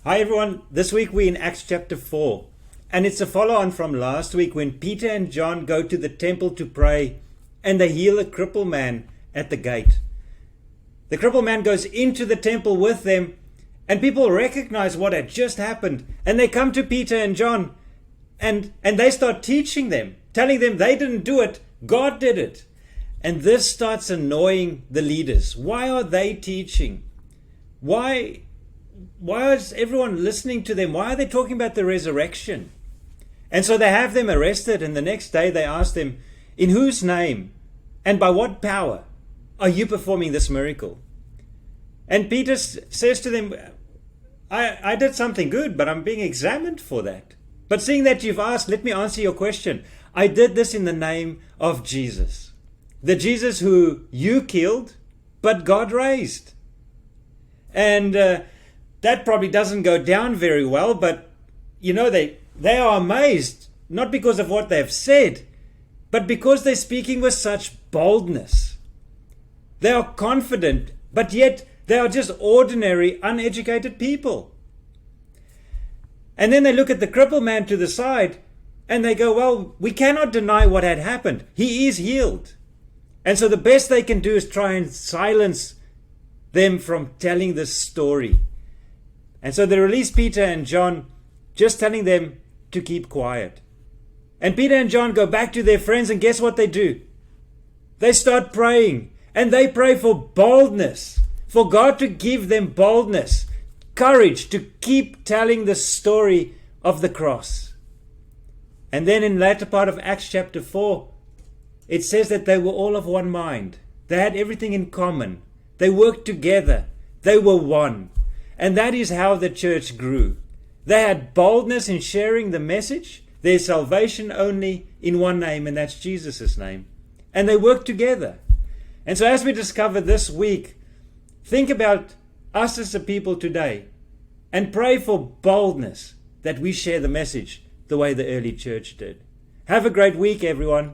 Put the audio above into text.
Hi everyone, this week we're in Acts chapter 4, and it's a follow-on from last week when Peter and John go to the temple to pray and they heal a crippled man at the gate. The crippled man goes into the temple with them and people recognize what had just happened, and they come to Peter and John and they start teaching them, telling them they didn't do it, God did it. And this starts annoying the leaders. Why are they teaching? Why is everyone listening to them? Why are they talking about the resurrection? And so they have them arrested, and the next day they ask them, in whose name and by what power are you performing this miracle? And Peter says to them, I did something good, but I'm being examined for that. But seeing that you've asked, let me answer your question. I did this in the name of Jesus. The Jesus who you killed, but God raised. And that probably doesn't go down very well, but they are amazed, not because of what they've said, but because they're speaking with such boldness. They are confident, but yet they are just ordinary, uneducated people. And then they look at the crippled man to the side and they go, well, we cannot deny what had happened. He is healed. And so the best they can do is try and silence them from telling this story. And so they release Peter and John, just telling them to keep quiet. And Peter and John go back to their friends, and guess what they do? They start praying, and they pray for boldness, for God to give them boldness, courage to keep telling the story of the cross. And then in the latter part of Acts chapter 4, it says that they were all of one mind. They had everything in common. They worked together. They were one. And that is how the church grew. They had boldness in sharing the message, their salvation only in one name, and that's Jesus' name. And they worked together. And so as we discover this week, think about us as a people today and pray for boldness that we share the message the way the early church did. Have a great week, everyone.